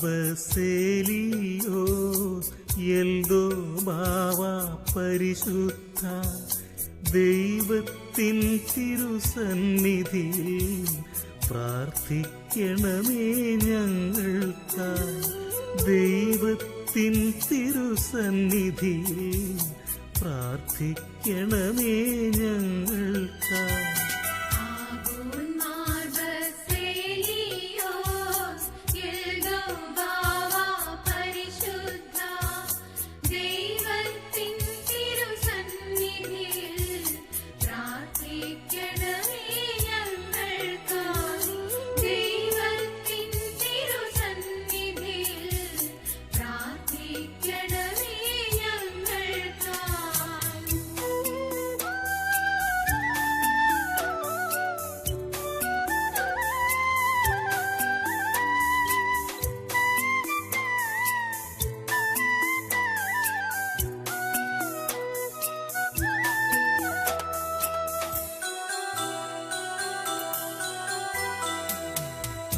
ബസേലിയോസ് എൽദോ ബാവ പരിശുദ്ധ ദൈവത്തിൻ തിരുസന്നിധിയിൽ പ്രാർത്ഥിക്കണമേ ഞങ്ങൾക്കായി. ദൈവത്തിൻ തിരുസന്നിധിയിൽ പ്രാർത്ഥിക്കണമേ ഞങ്ങൾക്കായി.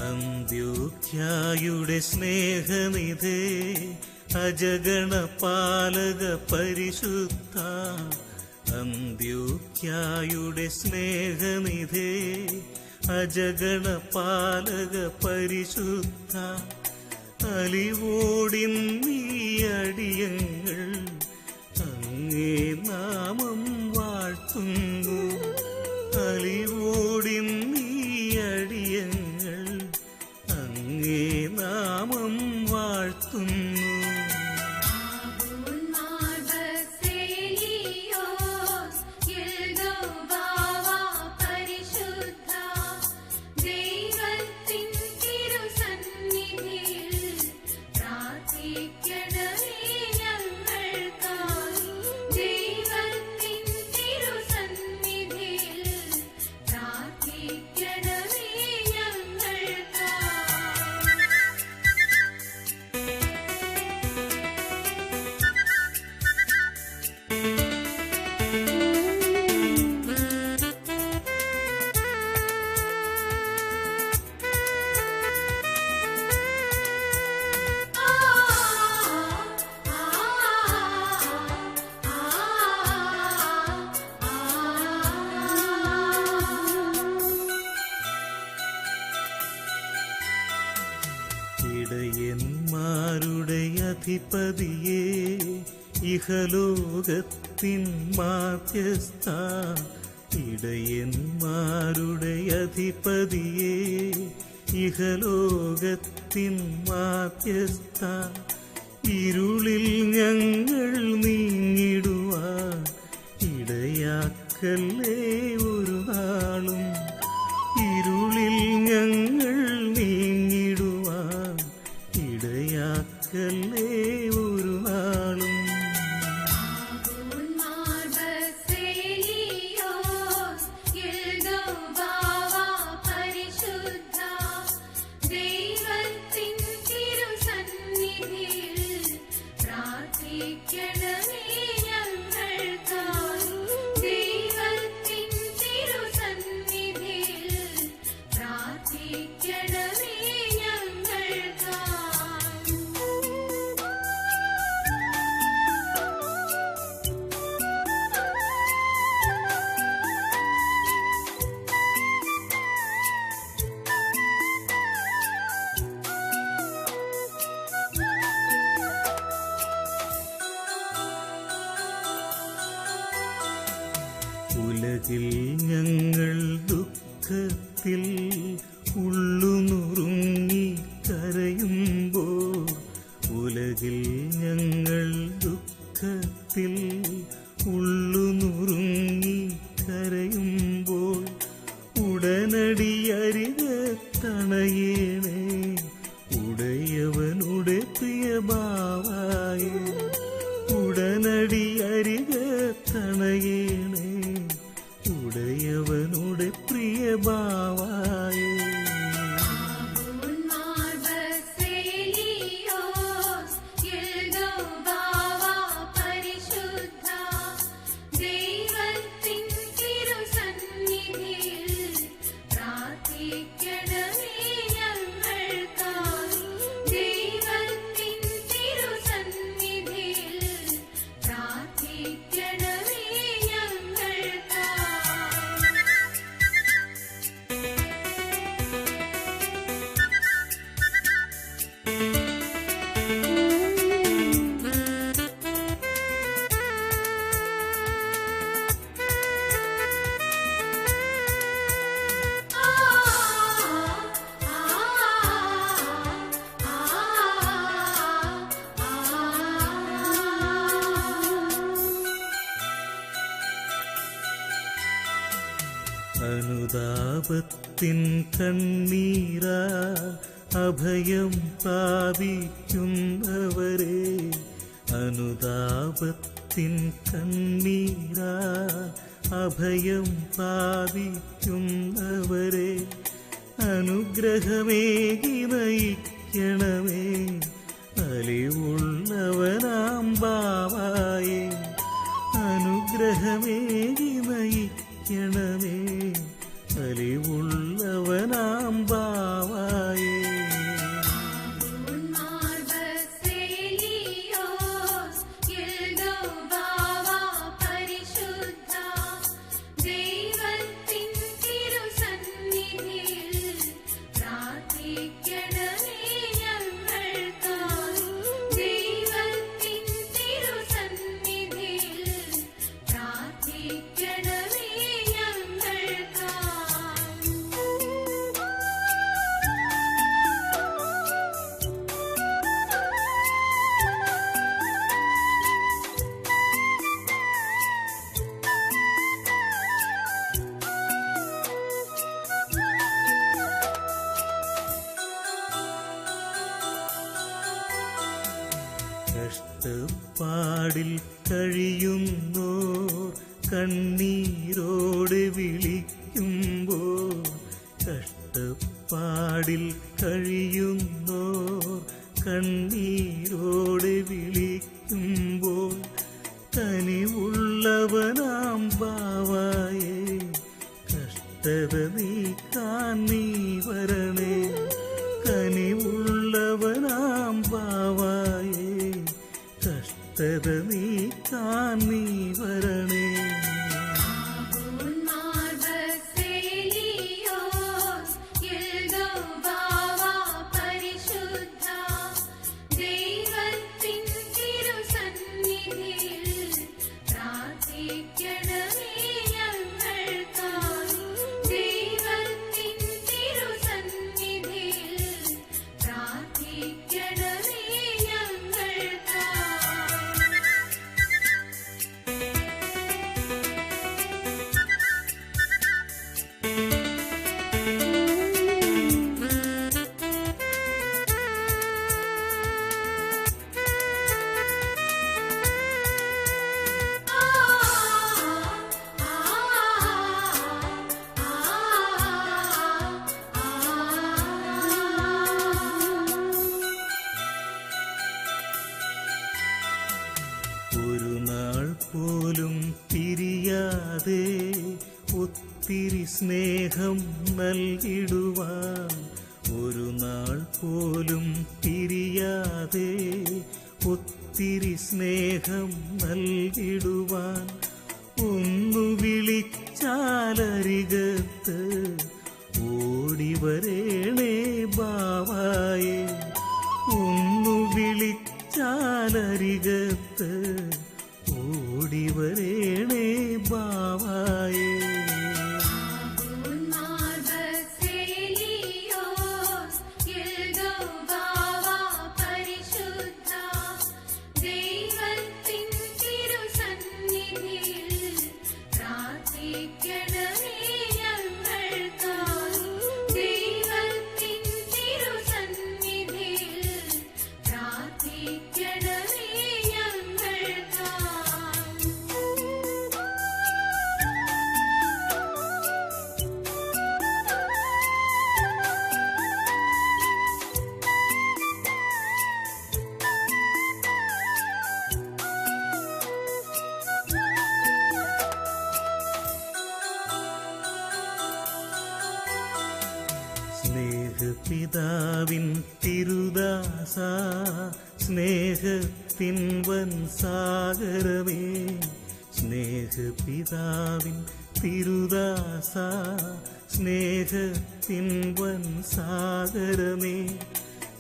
അന്ത്യോഖ്യായുടെ സ്നേഹനിധേ അജഗണപാലക പരിശുദ്ധ. അന്ത്യോഖ്യായുടെ സ്നേഹനിധേ അജഗണപാലക പരിശുദ്ധ. അലിവോടിന്നീ അടിയങ്ങൾ അങ്ങേ നാമം വാഴ്ത്തുന്നു. അലിവോടിന്നീ അടിയങ്ങൾ അങ്ങേ നാമം വാഴ്ത്തുന്നു. ഇടയന്മാരുടെ അധിപതിയേ ഇഹലോകത്തിൻ മാധ്യസ്ഥ. ഇടയന്മാരുടെ അധിപതിയേ ഇഹലോകത്തിൻ മാധ്യസ്ഥ. ഇരുളിൽ ഞങ്ങൾ നീങ്ങിടുവാൻ ഇടയാക്കല്ലേ ഒരു നാളും. ഇരുളിൽ ഞങ്ങൾ നീങ്ങിടുവാൻ ഇടയാക്കല്ലേ ഒരു നാളും. ഉലകിൽ ഞങ്ങൾ ദുഃഖത്തിൽ ഉള്ളുനുറുങ്ങി കരയുമ്പോൾ, ഉലകിൽ ഞങ്ങൾ ദുഃഖത്തിൽ ഉള്ളുനുറുങ്ങി കരയുമ്പോൾ, ഉടനടി അരികത്തണയേണേ ഉടയവനുടെ പ്രിയഭാവായ. ഉടനടി അരികത്തണയേണേ ഉടയവനുടെ പ്രിയഭാവായ. പ്രാർത്ഥിക്കണമേ ഞങ്ങൾക്കായി. അനുതാപത്തിൻ കണ്ണീരാ അഭയം പ്രാപിക്കുന്നവരെ, അനുതാപത്തിൻ കണ്ണീരാ അഭയം പ്രാപിക്കുന്നവരെ, അനുഗ്രഹമേകി നയിക്കണമേ അലിവുള്ളവനാം ബാവായേ, അനുഗ്രഹമേകി നയിക്കണമേ അലിവുള്ളവനാം ബാവായേ. കഷ്ടപ്പാടിൽ കഴിയുന്നോർ കണ്ണീരോടെ വിളിക്കുമ്പോൾ, കഷ്ടപ്പാടിൽ കഴിയുന്നോർ കണ്ണീരോടെ വിളിക്കുമ്പോൾ, കനിവുള്ളവനാം ബാവായേ കഷ്ടത നീക്കാൻ നീ വരണേ, കനിവുള്ളവനാം ബാവായേ കഷ്ടത നീക്കാൻ നീ വരണേ. ഒരു നാൾ പോലും പിരിയാതെ ഒത്തിരി സ്നേഹം നൽകിടുവാൻ, ഒരു നാൾ പോലും പിരിയാതെ ഒത്തിരി സ്നേഹം നൽകിടുവാൻ, ഒന്നു വിളിച്ചാലരികത്ത് ഓടിവരേണേ ബാവായേ, ഒന്നു വിളിച്ചാലരികത്ത് ഓടിവരേണേ ബാവായേ. സ്നേഹപിതാവിൻ തിരുദാസ, സ്നേഹത്തിൻ വൻ സാഗരമേ, സ്നേഹപിതാവിൻ തിരുദാസ, സ്നേഹത്തിൻ വൻ സാഗരമേ,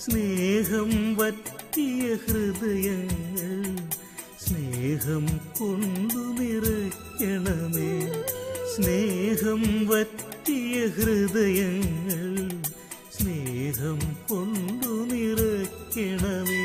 സ്നേഹം വറ്റിയ ഹൃദയങ്ങൾ സ്നേഹം കൊണ്ടു നിറയ്ക്കണമേ, സ്നേഹം വറ്റിയ ഹൃദയങ്ങൾ സ്നേഹം കൊണ്ടു നിറയ്ക്കണമേ.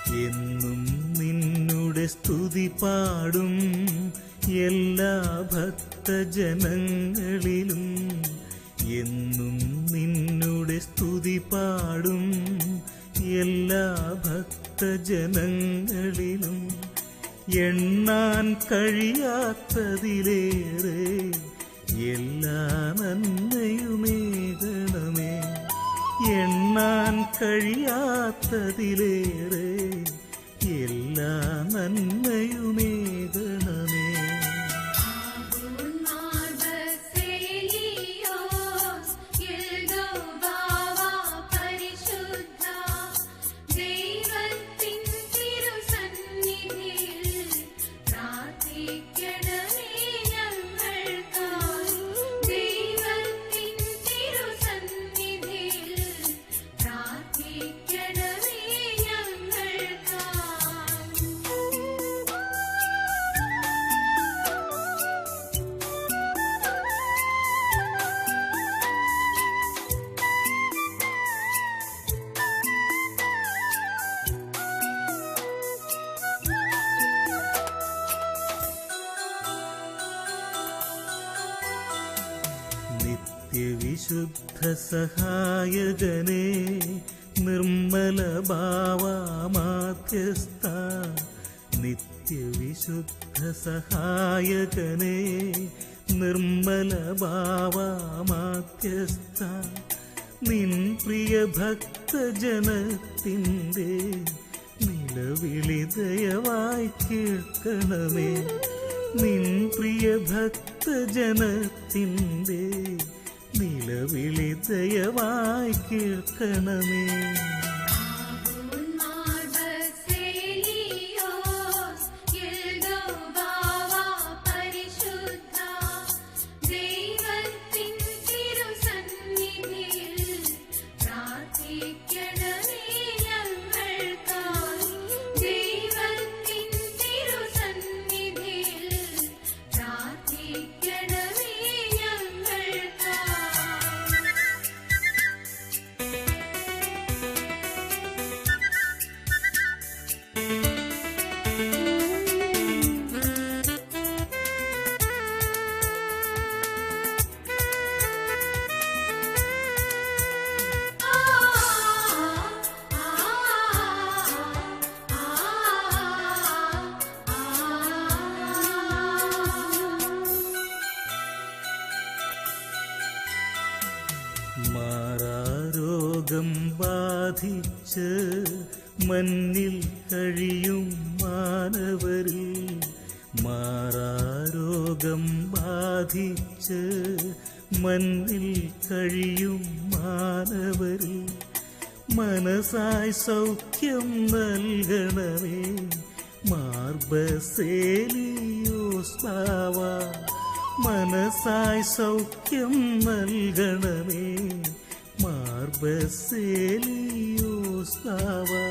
എന്നും നിന്നുടെ സ്തുതി പാടും എല്ലാ ഭക്തജനങ്ങളിലും. എന്നും നിന്നുടെ സ്തുതി പാടും എല്ലാ ഭക്തജനങ്ങളിലും. എണ്ണാൻ കഴിയാത്തതിലേറെ എല്ലാ നന്മയുമേകണമേ. എണ്ണാൻ കഴിയാത്തതിലേറെ എല്ലാ നന്മയുമേകണമേ. നിത്യവിശുദ്ധ സഹായകനേ, നിർമ്മല ഭാവമാധ്യസ്ഥ. നിത്യവിശുദ്ധ സഹായകനേ, നിർമ്മല ഭാവമാധ്യസ്ഥ. നിൻ പ്രിയ ഭക്തജനത്തിൻ്റെ നിലവിളി ദയവായി കേൾക്കണമേ. നിൻ പ്രിയ ഭക്തജനത്തിൻ്റെ നിലവിളി ദയവായി കേൾക്കണമേ. മാറാരോഗം ബാധിച്ച് മണ്ണിൽ കഴിയും മാനവരിൽ. മാറാരോഗം ബാധിച്ച് മണ്ണിൽ കഴിയും മാനവരിൽ. മനസായി സൗഖ്യം നൽകണമേ മാർ ബസേലിയോസ് ബാവാ. മനസായി സൗഖ്യം നൽകണമേ മാർ ബസേലിയോസ് ബാവാ.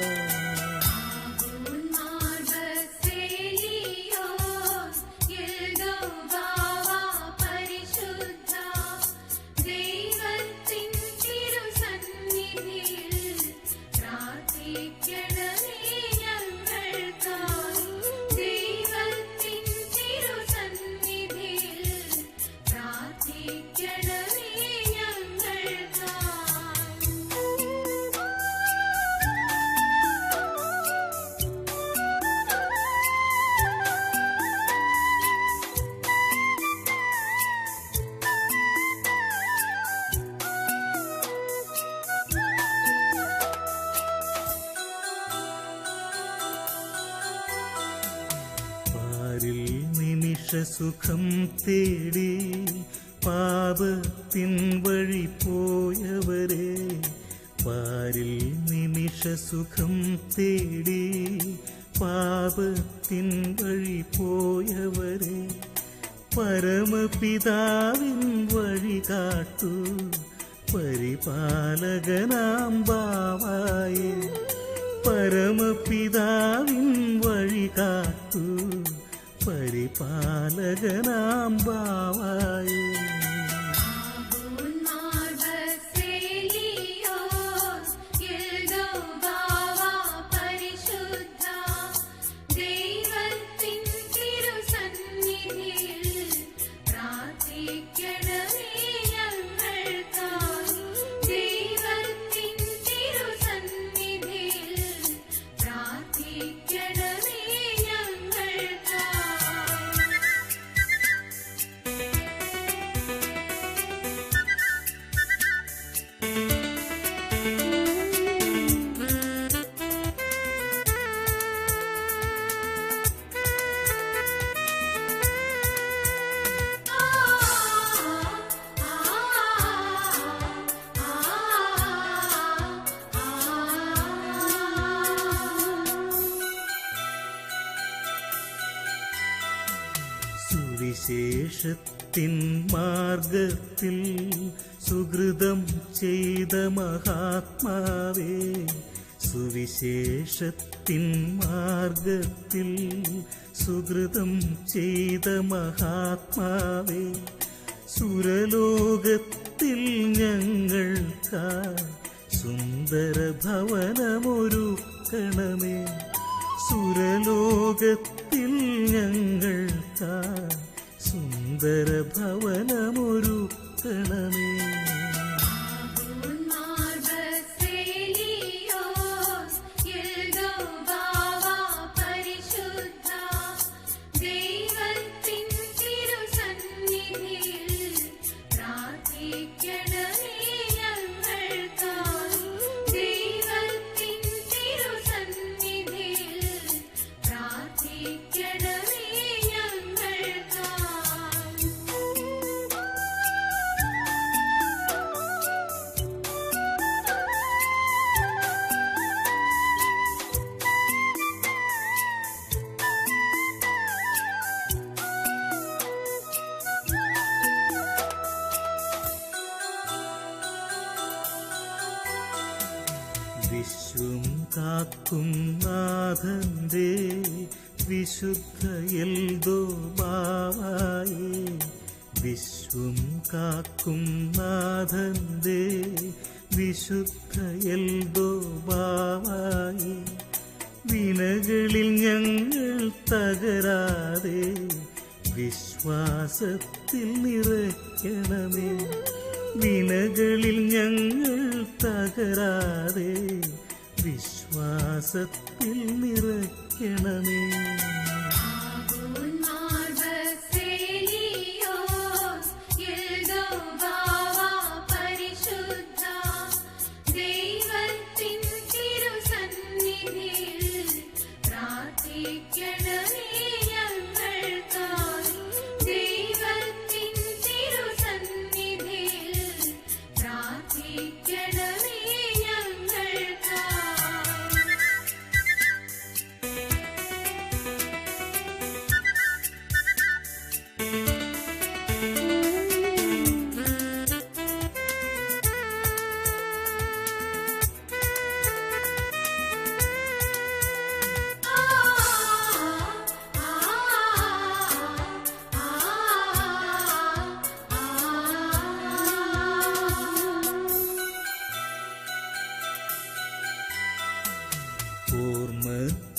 നിമിഷസുഖം തേടി പാപത്തിൻ വഴി പോയവരെ. പാരിൽ നിമിഷസുഖം തേടി പാപത്തിൻ വഴി പോയവരെ. പരമപിതാവിൻ വഴി കാട്ടു പരിപാലകനാം ബാവായേ. പരമപിതാവിൻ വഴി കാട്ടു പരിപാലകനാം ബാവായേ. പരിശുദ്ധ സുവിശേഷത്തിൻ മാർഗത്തിൽ സുകൃതം ചെയ്ത മഹാത്മാവേ, സുവിശേഷത്തിൻ മാർഗത്തിൽ സുകൃതം ചെയ്ത മഹാത്മാവേ, സുരലോകത്തിൽ ഞങ്ങൾക്കായി സുന്ദര ഭവനമൊരുക്കണമേ, സുരലോകത്തിൽ ഞങ്ങൾക്കായി സുന്ദര ഭവനമൊരുക്കണമേ. വിശ്വം കാക്കും നാഥന്റെ വിശുദ്ധ എൽദോബാവായേ, വിശ്വം കാക്കും നാഥന്റെ വിശുദ്ധ എൽദോബാവായേ, വിനകളിൽ ഞങ്ങൾ തകരാതെ വിശ്വാസത്തിൽ നിറയ്ക്കണമേ, വിനകളിൽ ഞങ്ങൾ തകരാതെ വിശ്വാസത്തിൽ നിറയ്ക്കണമേ.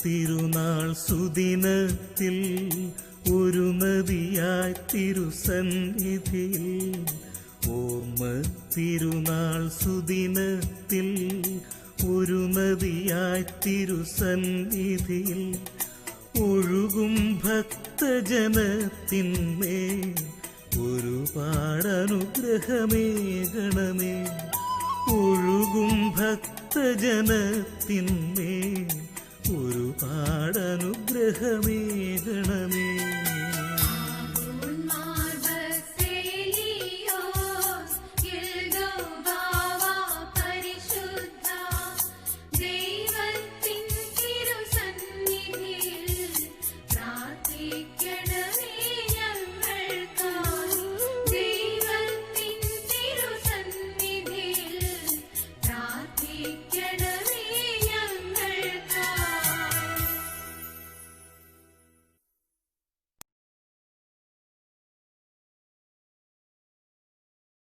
തിരുനാൾ സുദിനത്തിൽ ഒരു നദിയായി തിരുസന്നിധിയിൽ, ഓർമ്മ തിരുനാൾ സുദിനത്തിൽ ഒരു നദിയായി തിരുസന്നിധിയിൽ, ഒഴുകും ഭക്തജനത്തിന്മേൽ ഒരുപാടനുഗ്രഹമേകണമേ, ഒഴുകും ഭക്തജനത്തിന്മേൽ ഒരുപാടനുഗ്രഹമേകണമേ.